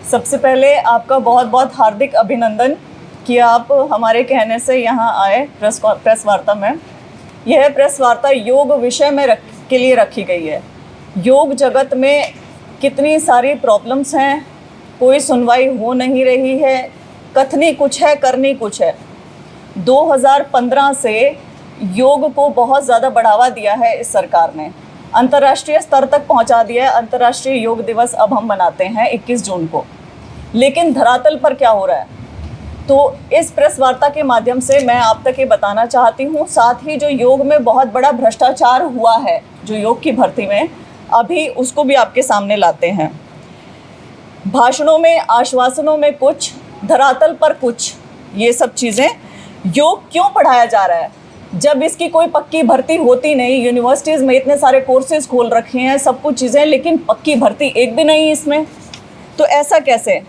सबसे पहले आपका बहुत बहुत हार्दिक अभिनंदन कि आप हमारे कहने से यहाँ आए प्रेस वार्ता में। यह प्रेस वार्ता योग विषय में के लिए रखी गई है। योग जगत में कितनी सारी प्रॉब्लम्स हैं, कोई सुनवाई हो नहीं रही है, कथनी कुछ है करनी कुछ है। 2015 से योग को बहुत ज़्यादा बढ़ावा दिया है इस सरकार ने, अंतर्राष्ट्रीय स्तर तक पहुंचा दिया है। अंतर्राष्ट्रीय योग दिवस अब हम मनाते हैं 21 जून को, लेकिन धरातल पर क्या हो रहा है, तो इस प्रेस वार्ता के माध्यम से मैं आप तक ये बताना चाहती हूँ। साथ ही जो योग में बहुत बड़ा भ्रष्टाचार हुआ है जो योग की भर्ती में, अभी उसको भी आपके सामने लाते हैं। भाषणों में, आश्वासनों में कुछ, धरातल पर कुछ, ये सब चीज़ें। योग क्यों पढ़ाया जा रहा है जब इसकी कोई पक्की भर्ती होती नहीं? यूनिवर्सिटीज़ में इतने सारे कोर्सेज खोल रखे हैं, सब कुछ चीज़ें, लेकिन पक्की भर्ती एक भी नहीं इसमें। तो ऐसा कैसे?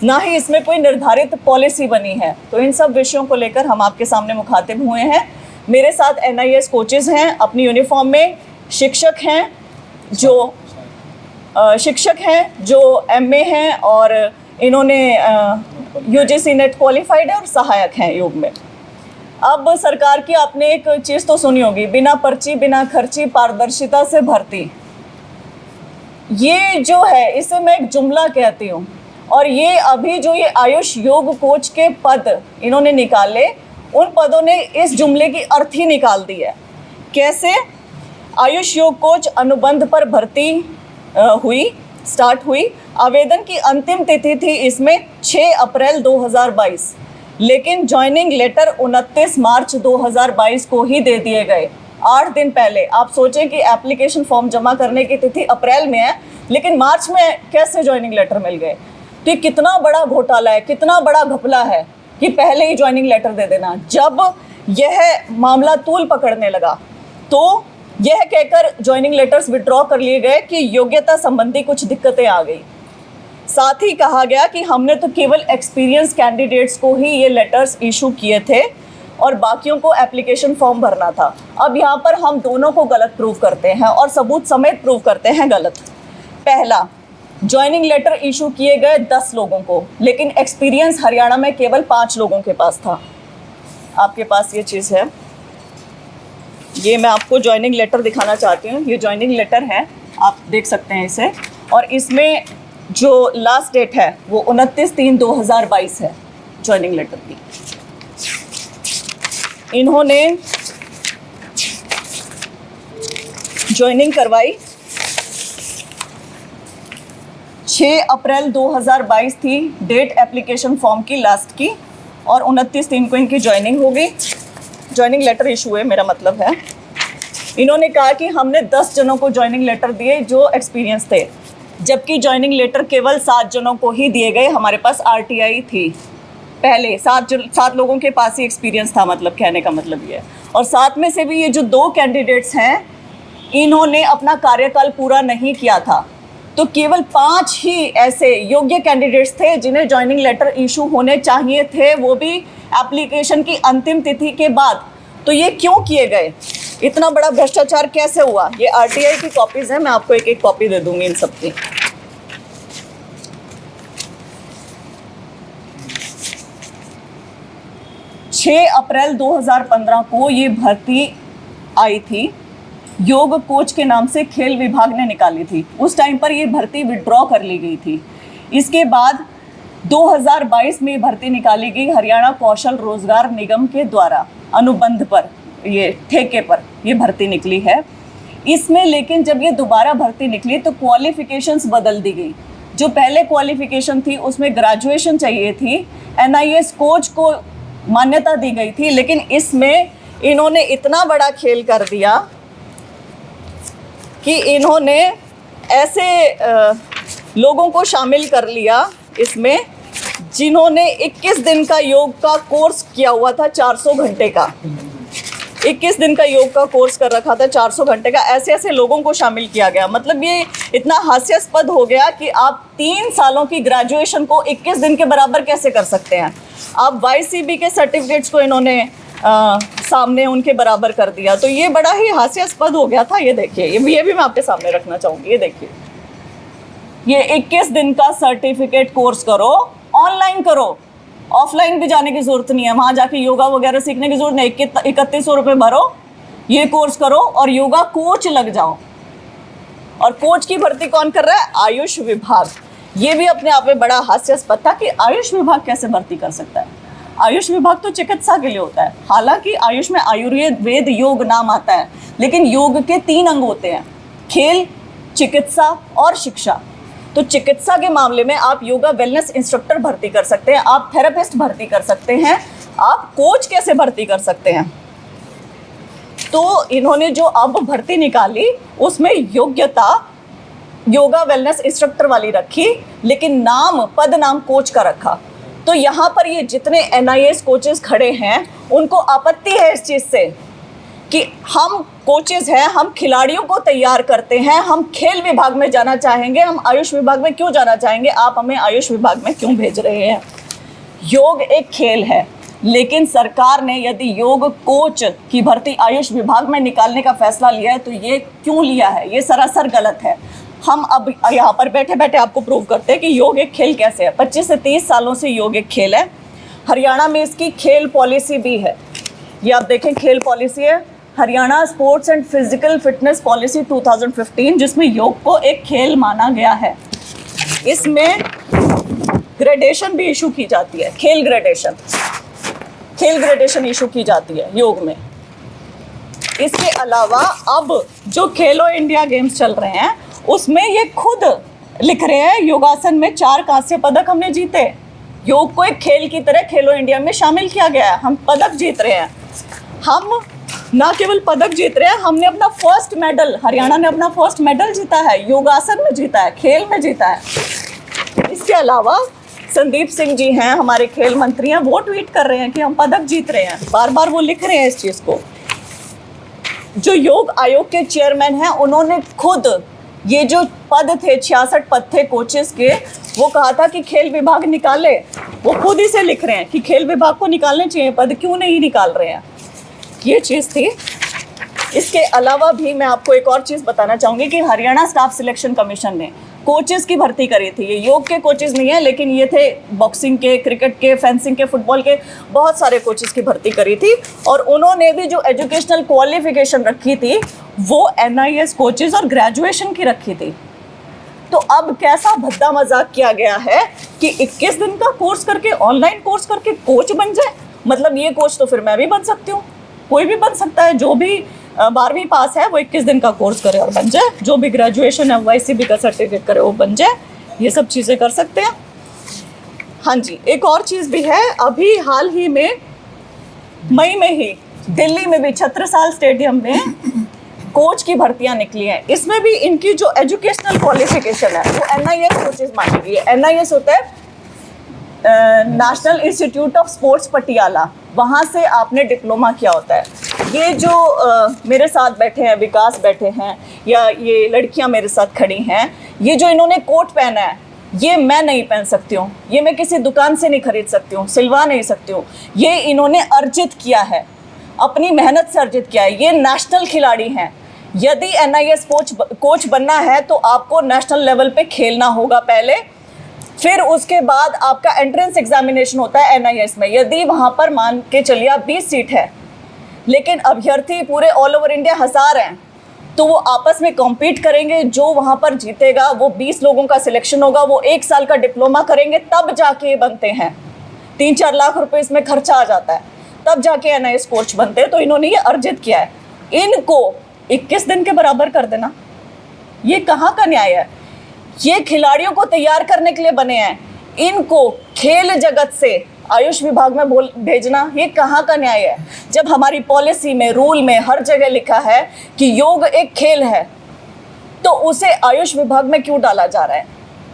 ना ही इसमें कोई निर्धारित पॉलिसी बनी है। तो इन सब विषयों को लेकर हम आपके सामने मुखातिब हुए हैं। मेरे साथ NIS कोचेज़ हैं अपनी यूनिफॉर्म में, शिक्षक हैं जो MA हैं और इन्होंने UGC नेट क्वालिफाइड है और सहायक हैं योग में। अब सरकार की आपने एक चीज़ तो सुनी होगी, बिना पर्ची बिना खर्ची पारदर्शिता से भर्ती। ये जो है इसे मैं एक जुमला कहती हूँ। और ये अभी जो ये आयुष योग कोच के पद इन्होंने निकाले, उन पदों ने इस जुमले की अर्थ ही निकाल दी है। कैसे? आयुष योग कोच अनुबंध पर भर्ती स्टार्ट हुई। आवेदन की अंतिम तिथि थी इसमें 6 अप्रैल 2022, लेकिन ज्वाइनिंग लेटर 29 मार्च 2022 को ही दे दिए गए, 8 दिन पहले। आप सोचें कि एप्लीकेशन फॉर्म जमा करने की तिथि अप्रैल में है, लेकिन मार्च में कैसे ज्वाइनिंग लेटर मिल गए? तो ये कितना बड़ा घोटाला है, कितना बड़ा घपला है कि पहले ही ज्वाइनिंग लेटर दे देना। जब यह मामला तूल पकड़ने लगा तो यह कहकर ज्वाइनिंग लेटर्स विड्रॉ कर लिए गए कि योग्यता संबंधी कुछ दिक्कतें आ गई। साथ ही कहा गया कि हमने तो केवल एक्सपीरियंस कैंडिडेट्स को ही ये लेटर्स इशू किए थे और बाकियों को एप्लीकेशन फॉर्म भरना था। अब यहाँ पर हम दोनों को गलत प्रूव करते हैं और सबूत समेत प्रूव करते हैं गलत। पहला, ज्वाइनिंग लेटर इशू किए गए 10 लोगों को, लेकिन एक्सपीरियंस हरियाणा में केवल 5 लोगों के पास था। आपके पास ये चीज़ है, ये मैं आपको ज्वाइनिंग लेटर दिखाना चाहती हूँ। ये ज्वाइनिंग लेटर है, आप देख सकते हैं इसे। और इसमें जो लास्ट डेट है वो 29/3/2022 है ज्वाइनिंग लेटर की। इन्होंने ज्वाइनिंग करवाई 6 अप्रैल 2022 थी डेट एप्लीकेशन फॉर्म की लास्ट की, और 29/3 को इनकी ज्वाइनिंग हो गई। ज्वाइनिंग लेटर इशू है, मेरा मतलब है। इन्होंने कहा कि हमने 10 जनों को ज्वाइनिंग लेटर दिए जो एक्सपीरियंस थे, जबकि ज्वाइनिंग लेटर केवल 7 जनों को ही दिए गए। हमारे पास RTI थी पहले, 7 लोगों के पास ही एक्सपीरियंस था, मतलब कहने का मतलब ये है। और 7 में से भी ये जो 2 कैंडिडेट्स हैं, इन्होंने अपना कार्यकाल पूरा नहीं किया था। तो केवल 5 ही ऐसे योग्य कैंडिडेट्स थे जिन्हें ज्वाइनिंग लेटर इशू होने चाहिए थे, वो भी एप्लीकेशन की अंतिम तिथि के बाद। तो ये क्यों किए गए? इतना बड़ा भ्रष्टाचार कैसे हुआ? ये RTI की कॉपीज़ हैं, मैं आपको एक एक कॉपी दे दूंगी इन सब की। छह अप्रैल 2015 को ये भर्ती आई थी, योग कोच के नाम से खेल विभाग ने निकाली थी। उस टाइम पर ये भर्ती विड्रॉ कर ली गई थी। इसके बाद 2022 में भर्ती निकाली गई हरियाणा कौशल रोजगार निगम के द्वारा, अनुबंध पर, ये ठेके पर ये भर्ती निकली है। इसमें लेकिन जब ये दोबारा भर्ती निकली तो क्वालिफिकेशंस बदल दी गई। जो पहले क्वालिफिकेशन थी उसमें ग्रेजुएशन चाहिए थी, NIS कोच को मान्यता दी गई थी, लेकिन इसमें इन्होंने इतना बड़ा खेल कर दिया कि इन्होंने ऐसे लोगों को शामिल कर लिया इसमें जिन्होंने 21 दिन का योग का कोर्स किया हुआ था, 400 घंटे का। 21 दिन का योग का कोर्स कर रखा था, 400 घंटे का। ऐसे ऐसे लोगों को शामिल किया गया। मतलब ये इतना हास्यास्पद हो गया कि आप 3 सालों की ग्रेजुएशन को 21 दिन के बराबर कैसे कर सकते हैं। अब YCB के सर्टिफिकेट्स को इन्होंने सामने उनके बराबर कर दिया। तो ये बड़ा ही हास्यास्पद हो गया था। ये देखिए, ये भी मैं आपके सामने रखना चाहूँगी। ये देखिए, ये 21 दिन का सर्टिफिकेट कोर्स करो, ऑनलाइन करो, ऑफलाइन भी जाने की ज़रूरत नहीं है, वहाँ जाके योगा वगैरह सीखने की ज़रूरत नहीं। 3100 रुपये भरो, ये कोर्स करो और योगा कोच लग जाओ। और कोच की भर्ती कौन कर रहा है? आयुष विभाग। ये भी अपने आप में बड़ा हास्यास्पद था कि आयुष विभाग कैसे भर्ती कर सकता है। आयुष विभाग तो चिकित्सा के लिए होता है, हालांकि आयुष में आयुर्वेद योग नाम आता है, लेकिन योग के 3 अंग होते हैं, खेल, चिकित्सा और शिक्षा। तो चिकित्सा के मामले में आप योगा वेलनेस इंस्ट्रक्टर भर्ती कर सकते हैं, आप थेरेपिस्ट भर्ती कर सकते हैं, आप कोच कैसे भर्ती कर सकते हैं। तो इन्होंने जो अब भर्ती निकाली उसमें योग्यता योगा वेलनेस इंस्ट्रक्टर वाली रखी, लेकिन पद नाम कोच का रखा। तो यहाँ पर ये जितने NIS कोचेस खड़े हैं उनको आपत्ति है इस चीज़ से कि हम कोचेस हैं, हम खिलाड़ियों को तैयार करते हैं, हम खेल विभाग में जाना चाहेंगे, हम आयुष विभाग में क्यों जाना चाहेंगे, आप हमें आयुष विभाग में क्यों भेज रहे हैं। योग एक खेल है, लेकिन सरकार ने यदि योग कोच की भर्ती आयुष विभाग में निकालने का फैसला लिया है तो ये क्यों लिया है, ये सरासर गलत है। हम अब यहाँ पर बैठे बैठे आपको प्रूव करते हैं कि योग एक खेल कैसे है। 25 से 30 सालों से योग एक खेल है। हरियाणा में इसकी खेल पॉलिसी भी है, ये आप देखें खेल पॉलिसी है, Haryana sports and physical fitness policy 2015, जिसमें योग को एक खेल माना गया है। इसमें ग्रेडेशन भी इशू की जाती है, खेल ग्रेडेशन इशू की जाती है योग में। इसके अलावा अब जो खेलो इंडिया गेम्स चल रहे हैं उसमें ये खुद लिख रहे हैं योगासन में 4 कांस्य पदक हमने जीते। योग को एक खेल की तरह खेलो इंडिया में शामिल किया गया है, हम पदक जीत रहे हैं। हम ना केवल पदक जीत रहे हैं, हमने अपना फर्स्ट मेडल, हरियाणा ने अपना फर्स्ट मेडल जीता है, योगासन में जीता है, खेल में जीता है। इसके अलावा संदीप सिंह जी हैं, हमारे खेल मंत्री हैं, वो ट्वीट कर रहे हैं कि हम पदक जीत रहे हैं, बार बार वो लिख रहे हैं इस चीज़ को। जो योग आयोग के चेयरमैन हैं उन्होंने खुद ये जो पद थे 66 पद थे कोचेस के, वो कहा था कि खेल विभाग निकाले, वो खुद ही से लिख रहे हैं कि खेल विभाग को निकालने चाहिए पद, क्यों नहीं निकाल रहे हैं, ये चीज़ थी। इसके अलावा भी मैं आपको एक और चीज़ बताना चाहूँगी कि हरियाणा स्टाफ सिलेक्शन कमीशन ने कोचेस की भर्ती करी थी। ये योग के कोचेस नहीं है, लेकिन ये थे बॉक्सिंग के, क्रिकेट के, फेंसिंग के, फुटबॉल के, बहुत सारे कोचेस की भर्ती करी थी। और उन्होंने भी जो एजुकेशनल क्वालिफिकेशन रखी थी वो NIS कोचेस और ग्रेजुएशन की रखी थी। तो अब कैसा भद्दा मजाक किया गया है कि 21 दिन का कोर्स करके, ऑनलाइन कोर्स करके कोच बन जाए। मतलब ये कोच तो फिर मैं भी बन सकती हूँ, कोई भी बन सकता है, जो भी 12वीं पास है वो 21 दिन का कोर्स करे और बन जाए, जो भी ग्रेजुएशन है YCB का सर्टिफिकेट करे वो बन जाए, ये सब चीज़ें कर सकते हैं। हाँ जी, एक और चीज़ भी है, अभी हाल ही में मई में ही दिल्ली में भी छत्रसाल स्टेडियम में कोच की भर्तियां निकली हैं। इसमें भी इनकी जो एजुकेशनल क्वालिफिकेशन है वो NIS कोचेस मानी गई है। NIS होता है national institute of sports Patiala, वहाँ से आपने डिप्लोमा किया होता है। ये जो मेरे साथ बैठे हैं, विकास बैठे हैं, या ये लड़कियां मेरे साथ खड़ी हैं, ये जो इन्होंने कोट पहना है ये मैं नहीं पहन सकती हूँ, ये मैं किसी दुकान से नहीं खरीद सकती हूँ, सिलवा नहीं सकती हूँ, ये इन्होंने अर्जित किया है, अपनी मेहनत से अर्जित किया है। ये नेशनल खिलाड़ी हैं। यदि NIS कोच बनना है तो आपको नेशनल लेवल पे खेलना होगा पहले, फिर उसके बाद आपका एंट्रेंस एग्जामिनेशन होता है NIS में। यदि वहाँ पर मान के चलिए आप 20 सीट है, लेकिन अभ्यर्थी पूरे ऑल ओवर इंडिया 1000 हैं, तो वो आपस में कॉम्पीट करेंगे। जो वहाँ पर जीतेगा वो 20 लोगों का सिलेक्शन होगा, वो 1 साल का डिप्लोमा करेंगे, तब जाके ये बनते हैं। 3-4 लाख रुपए इसमें खर्चा आ जाता है, तब जाके NIS कोच बनते हैं। तो इन्होंने ये अर्जित किया है। इनको 21 दिन के बराबर कर देना, ये कहाँ का न्याय है? ये खिलाड़ियों को तैयार करने के लिए बने हैं, इनको खेल जगत से आयुष विभाग में भेजना, ये कहाँ का न्याय है? जब हमारी पॉलिसी में, रूल में, हर जगह लिखा है कि योग एक खेल है, तो उसे आयुष विभाग में क्यों डाला जा रहा है?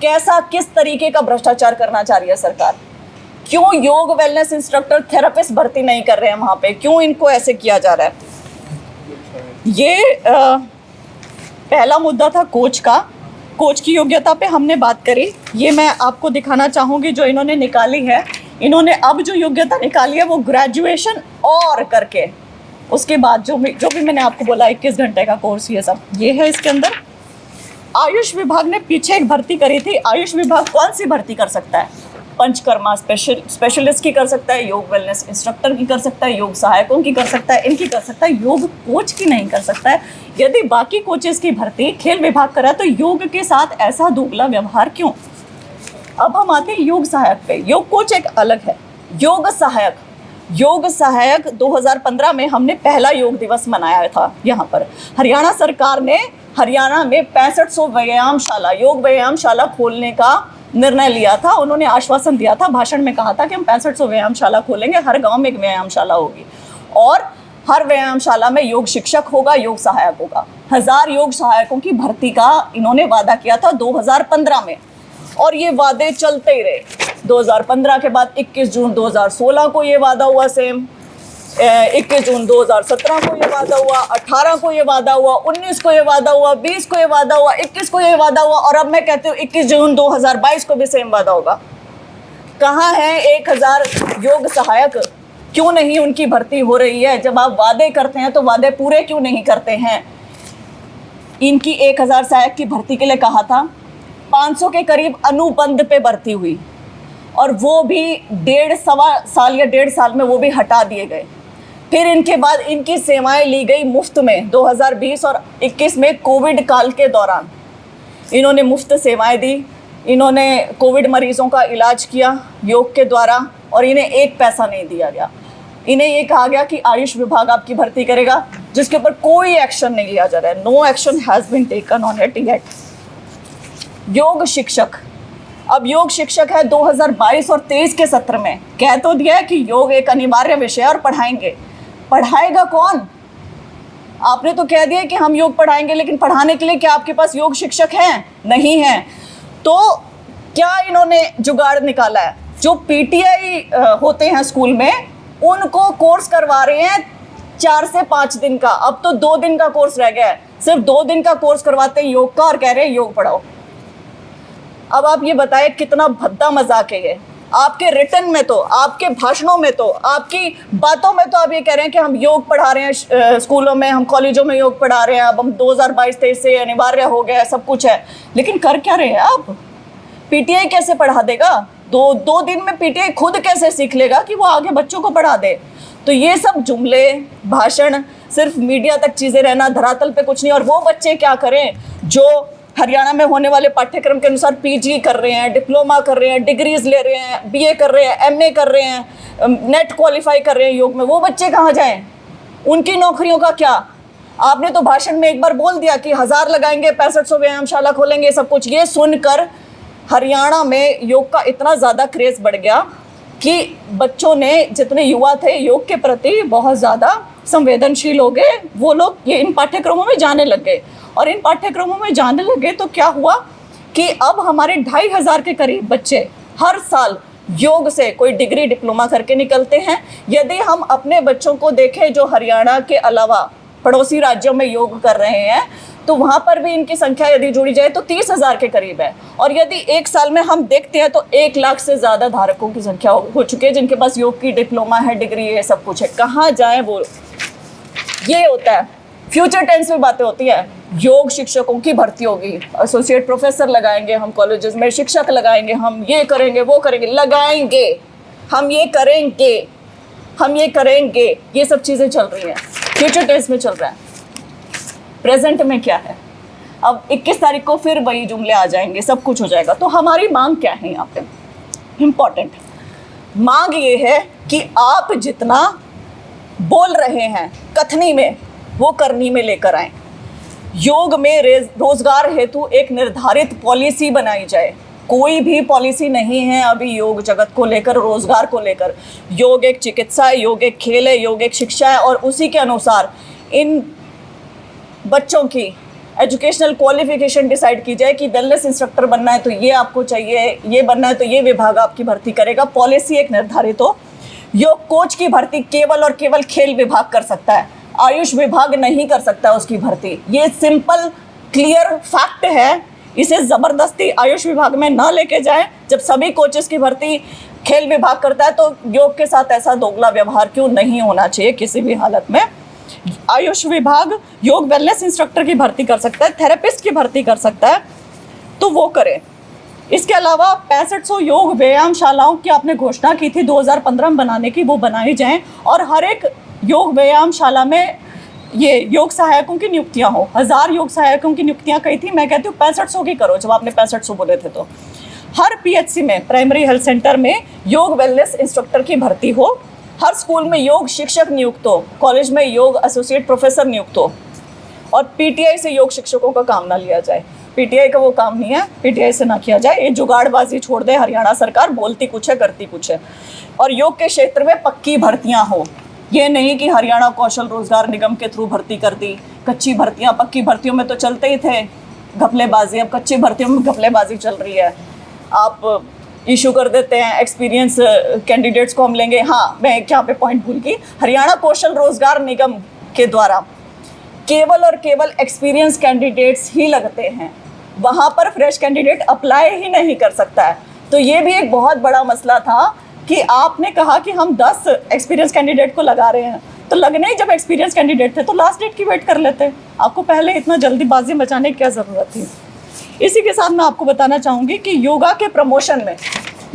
कैसा, किस तरीके का भ्रष्टाचार करना चाह रही है सरकार? क्यों योग वेलनेस इंस्ट्रक्टर, थेरेपिस्ट भर्ती नहीं कर रहे हैं वहाँ पे? क्यों इनको ऐसे किया जा रहा है? ये पहला मुद्दा था कोच का। कोच की योग्यता पे हमने बात करी। ये मैं आपको दिखाना चाहूँगी जो इन्होंने निकाली है। इन्होंने अब जो योग्यता निकाली है वो ग्रेजुएशन और करके, उसके बाद जो भी मैंने आपको बोला 21 घंटे का कोर्स, ये सब ये है इसके अंदर। आयुष विभाग ने पीछे एक भर्ती करी थी। आयुष विभाग कौन सी भर्ती कर सकता है? पंचकर्मा स्पेशलिस्ट की कर सकता है, योग वेलनेस इंस्ट्रक्टर की कर सकता है, योग सहायकों की कर सकता है, इनकी कर सकता है, योग कोच की नहीं कर सकता है। यदि बाकी कोचेस की भर्ती खेल विभाग करा तो योग के साथ ऐसा दोगला व्यवहार क्यों? अब हम आते हैं योग सहायक पे। योग कोच एक अलग है। योग सहायक 2015 में हमने पहला योग दिवस मनाया था। यहाँ पर हरियाणा सरकार ने हरियाणा में 6500 व्यायामशाला, योग व्यायामशाला खोलने का निर्णय लिया था। उन्होंने आश्वासन दिया था, भाषण में कहा था कि हम 6500 व्यायामशाला खोलेंगे, हर गांव में एक व्यायामशाला होगी और हर व्यायामशाला में योग शिक्षक होगा, योग सहायक होगा। 1000 योग सहायकों की भर्ती का इन्होंने वादा किया था 2015 में और ये वादे चलते ही रहे। 2015 के बाद 21 जून 2016 को ये वादा हुआ सेम, 21 जून 2017 को ये वादा हुआ, 18 को ये वादा हुआ, 19 को ये वादा हुआ, 20 को ये वादा हुआ, 21 को ये वादा हुआ और अब मैं कहती हूँ 21 जून 2022 को भी सेम वादा होगा। कहाँ है 1000 योग सहायक? क्यों नहीं उनकी भर्ती हो रही है? जब आप वादे करते हैं तो वादे पूरे क्यों नहीं करते हैं? इनकी 1000 सहायक की भर्ती के लिए कहा था, 500 के करीब अनुबंध पे भर्ती हुई और वो भी 1.5 साल या 1.5 साल में वो भी हटा दिए गए। फिर इनके बाद इनकी सेवाएं ली गई मुफ्त में। 2020 और 21 में कोविड काल के दौरान इन्होंने मुफ्त सेवाएं दी। इन्होंने कोविड मरीजों का इलाज किया योग के द्वारा और इन्हें एक पैसा नहीं दिया गया। इन्हें ये कहा गया कि आयुष विभाग आपकी भर्ती करेगा, जिसके ऊपर कोई एक्शन नहीं लिया जा रहा है। No action has been taken on it yet. योग शिक्षक, अब योग शिक्षक है 2022 और 23 के सत्र में कह तो दिया है कि योग एक अनिवार्य विषय और पढ़ाएंगे। पढ़ाएगा कौन? आपने तो कह दिया कि हम योग पढ़ाएंगे, लेकिन पढ़ाने के लिए क्या आपके पास योग शिक्षक हैं? नहीं है। तो क्या इन्होंने जुगाड़ निकाला है? जो पीटीआई होते हैं स्कूल में, उनको कोर्स करवा रहे हैं 4 से 5 दिन का। अब तो 2 दिन का कोर्स रह गया है। सिर्फ 2 दिन का कोर्स करवाते हैं योग का और कह रहे हैं योग पढ़ाओ। अब आप ये बताएं कितना भद्दा मजाक है ये। आपके रिटन में तो, आपके भाषणों में तो, आपकी बातों में तो आप ये कह रहे हैं कि हम योग पढ़ा रहे हैं स्कूलों में, हम कॉलेजों में योग पढ़ा रहे हैं, अब हम 2022-23 से अनिवार्य हो गया, सब कुछ है। लेकिन कर क्या रहे हैं आप? पीटीआई कैसे पढ़ा देगा? दो दिन में पीटीआई खुद कैसे सीख लेगा कि वो आगे बच्चों को पढ़ा दे? तो ये सब जुमले, भाषण, सिर्फ मीडिया तक चीज़ें रहना, धरातल पे कुछ नहीं। और वो बच्चे क्या करें जो हरियाणा में होने वाले पाठ्यक्रम के अनुसार पीजी कर रहे हैं, डिप्लोमा कर रहे हैं, डिग्रीज ले रहे हैं, बीए कर रहे हैं, एमए कर रहे हैं, नेट क्वालिफाई कर रहे हैं योग में, वो बच्चे कहाँ जाएं? उनकी नौकरियों का क्या? आपने तो भाषण में एक बार बोल दिया कि 1000 लगाएंगे, 6500 व्यायामशाला खोलेंगे, सब कुछ। ये सुनकर हरियाणा में योग का इतना ज़्यादा क्रेज़ बढ़ गया कि बच्चों ने, जितने युवा थे योग के प्रति बहुत ज़्यादा संवेदनशील हो गए, वो लोग ये इन पाठ्यक्रमों में जाने लग गए। और इन पाठ्यक्रमों में जाने लगे तो क्या हुआ कि अब हमारे 2500 के करीब बच्चे हर साल योग से कोई डिग्री, डिप्लोमा करके निकलते हैं। यदि हम अपने बच्चों को देखें जो हरियाणा के अलावा पड़ोसी राज्यों में योग कर रहे हैं, तो वहाँ पर भी इनकी संख्या यदि जोड़ी जाए तो 30,000 के करीब है। और यदि एक साल में हम देखते हैं तो 1 लाख से ज़्यादा धारकों की संख्या हो चुकी है जिनके पास योग की डिप्लोमा है, डिग्री है, सब कुछ है। कहाँ जाए वो? ये होता है, फ्यूचर टेंस में बातें होती है। योग शिक्षकों की भर्ती होगी, एसोसिएट प्रोफेसर लगाएंगे हम कॉलेजेस में, शिक्षक लगाएंगे हम, ये करेंगे वो करेंगे, लगाएंगे हम, ये करेंगे हम, ये करेंगे, ये सब चीज़ें चल रही हैं, फ्यूचर टेंस में चल रहा है। प्रेजेंट में क्या है? अब 21 तारीख को फिर वही जुमले आ जाएंगे, सब कुछ हो जाएगा। तो हमारी मांग क्या है यहाँ पे? इम्पॉर्टेंट मांग ये है कि आप जितना बोल रहे हैं कथनी में, वो करनी में लेकर आएं। योग में रोजगार हेतु एक निर्धारित पॉलिसी बनाई जाए। कोई भी पॉलिसी नहीं है अभी योग जगत को लेकर, रोजगार को लेकर। योग एक चिकित्सा है, योग एक खेल है, योग एक शिक्षा है और उसी के अनुसार इन बच्चों की एजुकेशनल क्वालिफिकेशन डिसाइड की जाए कि वेलनेस इंस्ट्रक्टर बनना है तो ये आपको चाहिए, ये बनना है तो ये विभाग आपकी भर्ती करेगा। पॉलिसी एक निर्धारित हो। योग कोच की भर्ती केवल और केवल खेल विभाग कर सकता है, आयुष विभाग नहीं कर सकता उसकी भर्ती। ये सिंपल क्लियर फैक्ट है। इसे ज़बरदस्ती आयुष विभाग में ना लेके जाएं। जब सभी कोचेस की भर्ती खेल विभाग करता है तो योग के साथ ऐसा दोगला व्यवहार क्यों नहीं होना चाहिए किसी भी हालत में। आयुष विभाग योग वेलनेस इंस्ट्रक्टर की भर्ती कर सकता है, थेरेपिस्ट की भर्ती कर सकता है, तो वो करे। इसके अलावा 6500 योग व्यायामशालाओं की आपने घोषणा की थी 2015 में बनाने की, वो बनाई जाएं और हर एक योग व्यायामशाला में ये योग सहायकों की नियुक्तियां हो। 1000 योग सहायकों की नियुक्तियां कही थी, मैं कहती हूँ 6500 की करो, जब आपने 6500 बोले थे। तो हर पीएचसी में, प्राइमरी हेल्थ सेंटर में योग वेलनेस इंस्ट्रक्टर की भर्ती हो, हर स्कूल में योग शिक्षक नियुक्त हो, कॉलेज में योग एसोसिएट प्रोफेसर नियुक्त हो, और पीटीआई से योग शिक्षकों का काम ना लिया जाए। पीटीआई का वो काम नहीं है, पीटीआई से ना किया जाए। ये जुगाड़बाजी छोड़ दे हरियाणा सरकार, बोलती कुछ है करती कुछ है। और योग के क्षेत्र में पक्की भर्तियां हो, ये नहीं कि हरियाणा कौशल रोजगार निगम के थ्रू भर्ती कर दी, कच्ची भर्तियां। पक्की भर्तियों में तो चलते ही थे घपलेबाजी, अब कच्ची भर्तियों में घपलेबाजी चल रही है। आप इशू कर देते हैं एक्सपीरियंस कैंडिडेट्स को हम लेंगे। हाँ, मैं एक यहाँ पे पॉइंट भूल गई, हरियाणा कौशल रोजगार निगम के द्वारा केवल और केवल एक्सपीरियंस कैंडिडेट्स ही लगते हैं, वहाँ पर फ्रेश कैंडिडेट अप्लाई ही नहीं कर सकता है। तो ये भी एक बहुत बड़ा मसला था कि आपने कहा कि हम 10 एक्सपीरियंस कैंडिडेट को लगा रहे हैं, तो लगने ही जब एक्सपीरियंस कैंडिडेट थे तो लास्ट डेट की वेट कर लेते। आपको पहले इतना जल्दीबाजी मचाने की क्या ज़रूरत थी। इसी के साथ मैं आपको बताना चाहूँगी कि योगा के प्रमोशन में,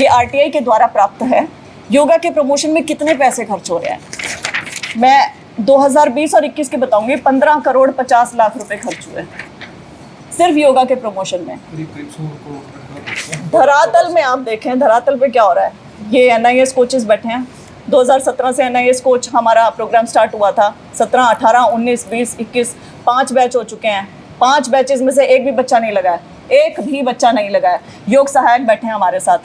ये आरटीआई के द्वारा प्राप्त है, योगा के प्रमोशन में कितने पैसे खर्च हो रहे हैं। मैं 2020 और 21 के बताऊँगी, 15 करोड़ 50 लाख रुपए खर्च हुए सिर्फ योगा के प्रमोशन में। धरातल में आप देखें, धरातल पे क्या हो रहा है। ये एनआईएस कोचेस बैठे हैं, 2017 से एनआईएस कोच हमारा प्रोग्राम स्टार्ट हुआ था। 17, 18, 19, 20, 21 5 बैच हो चुके हैं। 5 बैचेस में से एक भी बच्चा नहीं लगा है, एक भी बच्चा नहीं लगा है। योग सहायक बैठे हैं हमारे साथ,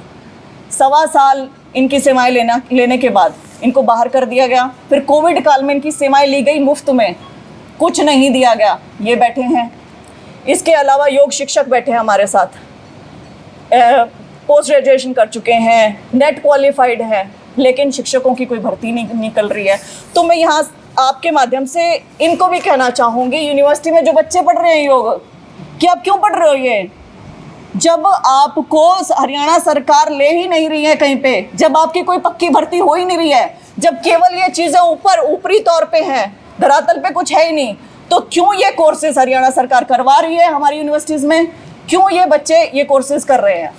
1.25 साल इनकी सेवाएं लेने के बाद इनको बाहर कर दिया गया। फिर कोविड काल में इनकी सेवाएं ली गई मुफ्त में, कुछ नहीं दिया गया, ये बैठे हैं। इसके अलावा योग शिक्षक बैठे हैं हमारे साथ, पोस्ट ग्रेजुएशन कर चुके हैं, नेट क्वालिफाइड है, लेकिन शिक्षकों की कोई भर्ती नहीं निकल रही है। तो मैं यहाँ आपके माध्यम से इनको भी कहना चाहूँगी, यूनिवर्सिटी में जो बच्चे पढ़ रहे हैं योग, कि आप क्यों पढ़ रहे हो ये, जब आपको हरियाणा सरकार ले ही नहीं रही है कहीं पे, जब आपकी कोई पक्की भर्ती हो ही नहीं रही है, जब केवल ये चीज़ें ऊपरी तौर पे हैं, धरातल पे कुछ है ही नहीं, तो क्यों ये कोर्सेज हरियाणा सरकार करवा रही है हमारी यूनिवर्सिटीज़ में, क्यों ये बच्चे ये कोर्सेज कर रहे हैं।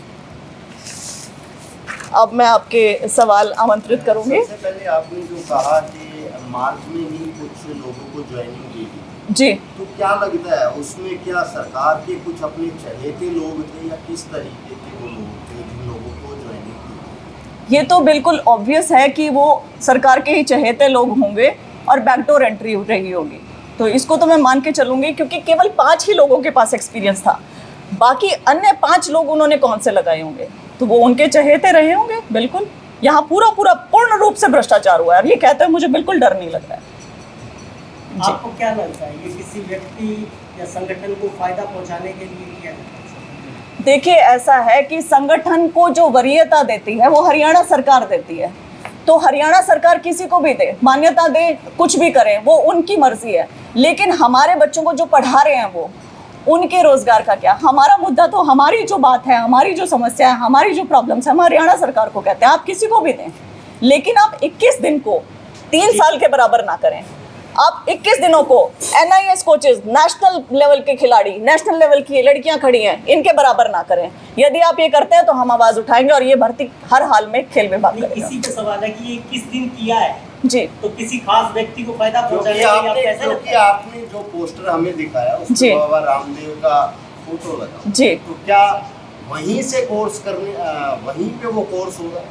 अब मैं आपके सवाल आमंत्रित करूंगी। सबसे पहले आपने जो कहा कि मार्च में ही कुछ लोगों को ज्वाइनिंग देगी जी, तो क्या लगता है उसमें क्या सरकार के कुछ अपने चहेते लोग थे या किस तरीके के वो लोग थे जिन लोगों को ज्वाइनिंग दी? ये तो बिल्कुल ऑब्वियस है कि वो सरकार के ही चहेते लोग होंगे और बैकडोर एंट्री रही होगी। तो इसको तो मैं मान के चलूँगी, क्योंकि केवल 5 ही लोगों के पास एक्सपीरियंस था, बाकी अन्य 5 लोग उन्होंने कौन से लगाए होंगे, तो वो उनके चहेते रहे होंगे। बिल्कुल, यहाँ पूर्ण रूप से भ्रष्टाचार हुआ है, और ये कहते हैं मुझे बिल्कुल डर नहीं लग रहा है। आपको क्या लगता है ये किसी व्यक्ति या संगठन को फायदा पहुंचाने के लिए किया जाता है? देखिए, ऐसा है कि संगठन को जो वरीयता देती है वो हरियाणा सरकार देती है। तो हरियाणा सरकार किसी को भी दे, मान्यता दे, कुछ भी करे, वो उनकी मर्जी है। लेकिन हमारे बच्चों को जो पढ़ा रहे हैं वो उनके रोजगार का क्या। हमारा मुद्दा तो, हमारी जो बात है, हमारी जो समस्या है, हमारी जो प्रॉब्लम्स है, हम हरियाणा सरकार को कहते हैं आप किसी को भी दें, लेकिन आप 21 दिन को 3 साल के बराबर ना करें। आप 21 दिनों को एनआईएस कोचेज, नेशनल लेवल के खिलाड़ी, नेशनल लेवल की लड़कियां खड़ी हैं, इनके बराबर ना करें। यदि आप ये करते हैं तो हम आवाज उठाएंगे और ये भर्ती हर हाल में खेल विभाग करेगा। किसी का सवाल है कि ये 21 दिन किया है जी, तो किसी खास व्यक्ति को फायदा पहुंचाने क्योंकि आपने जो पोस्टर हमें दिखाया उसमें बाबा रामदेव का फोटो लगा जी, तो क्या वहीं से कोर्स करने वहीं पे वो कोर्स होगा?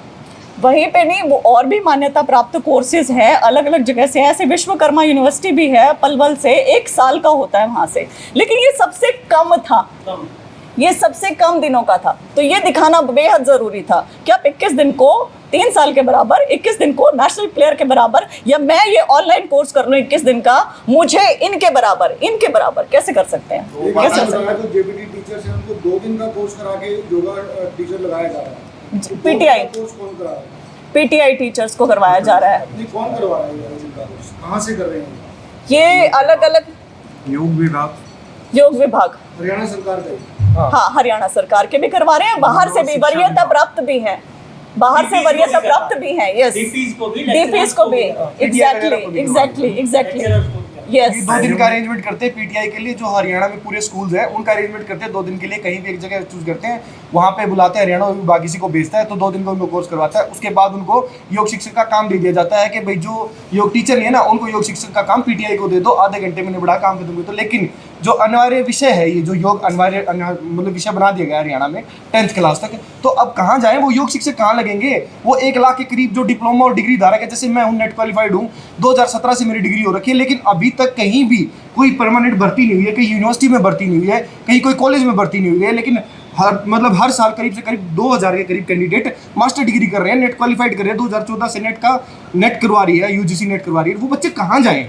वहीं पे नहीं, वो और भी मान्यता प्राप्त कोर्सेज हैं अलग अलग जगह से। ऐसे विश्वकर्मा यूनिवर्सिटी भी है पलवल से, 1 साल का होता है वहाँ से, लेकिन ये सबसे कम था, ये सबसे कम दिनों का था। तो ये दिखाना बेहद ज़रूरी था कि आप 21 दिन को 3 साल के बराबर, 21 दिन को नेशनल प्लेयर के बराबर, या मैं ये ऑनलाइन कोर्स कर लूँ 21 दिन का, मुझे इनके बराबर कैसे कर सकते हैं? कैसे कर सकते हैं? जेबीटी टीचर्स हैं, उनको 2 दिन का कोर्स करा के योगा टीचर लगाया जा रहा है। पीटीआई कोर्स कौन करा रहा है? पीटीआई टीचर्स को करवाया जा रहा है। नहीं, कौन करवा रहा है इनका कोर्स? कहाँ से कर रहे हैं? ये अलग अलग योग विभाग हरियाणा सरकार का ही। हाँ, हरियाणा सरकार के भी करवा रहे हैं, बाहर से भी वरीयता प्राप्त भी है, बाहर से वरीयता प्राप्त भी है। यस, डीपीज को भी, एग्जैक्टली। Yes. ये 2 दिन का अरेंजमेंट करते हैं पीटीआई के लिए, जो हरियाणा में पूरे स्कूल्स हैं उनका अरेंजमेंट करते हैं 2 दिन के लिए, कहीं भी एक जगह चूज करते हैं, वहाँ पे बुलाते हैं, हरियाणा विभाग किसी को भेजता है तो 2 दिन का उनको कोर्स करवाता है। उसके बाद उनको योग शिक्षक का काम दे दिया जाता है कि भाई जो योग टीचर नहीं है ना, उनको योग शिक्षक का काम पीटीआई को दे दो, आधे घंटे में निबड़ा काम खत्म कर दो। लेकिन जो अनिवार्य विषय है, ये जो योग मतलब विषय बना दिया गया है हरियाणा में 10th क्लास तक, तो अब कहाँ जाएं, वो योग शिक्षक कहाँ लगेंगे? वो 1 लाख के करीब जो डिप्लोमा और डिग्री धारक है, जैसे मैं हूँ नेट क्वालिफाइड हूँ, 2017 से मेरी डिग्री हो रखी है, लेकिन अभी तक कहीं भी कोई परमानेंट भर्ती नहीं हुई है, कहीं यूनिवर्सिटी में भर्ती नहीं हुई है, कहीं कोई कॉलेज में भर्ती नहीं हुई है। लेकिन हर साल करीब से करीब 2000 के करीब कैंडिडेट मास्टर डिग्री कर रहे हैं, नेट क्वालिफाइड कर रहे हैं। 2014 से नेट करवा रही है, यूजीसी नेट करवा रही है। वो बच्चे कहाँ जाएं?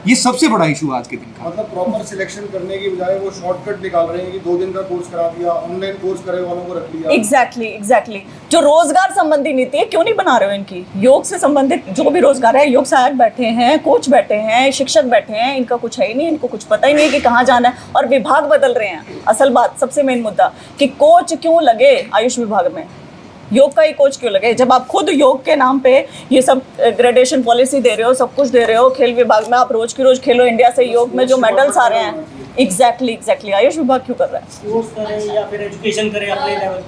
ये सबसे बड़ा इशू आज के दिन का। मतलब प्रॉपर सिलेक्शन करने की बजाय वो शॉर्टकट निकाल रहे हैं कि 2 दिन का कोर्स करा दिया, ऑनलाइन कोर्स करे वालों को रख लिया। एग्जैक्टली जो रोजगार संबंधी नीति है, क्यों नहीं बना रहे हो इनकी? योग से संबंधित जो भी रोजगार है, योग सहायक बैठे हैं, कोच बैठे हैं, शिक्षक बैठे हैं, इनका कुछ है ही नहीं, इनको कुछ पता ही नहीं कि कहाँ जाना है, और विभाग बदल रहे हैं। असल बात, सबसे मेन मुद्दा कि कोच क्यों लगे आयुष विभाग में, योग का ही कोच क्यों लगे, जब आप खुद योग के नाम पे ये सब ग्रेडेशन पॉलिसी दे रहे हो, सब कुछ दे रहे हो। खेल विभाग में आप रोज की रोज खेलो इंडिया से योग में जो मेडल्स आ रहे हैं, एग्जैक्टली आयुष विभाग क्यों कर रहा है? कोर्स करें या फिर एजुकेशन करें अपने लेवल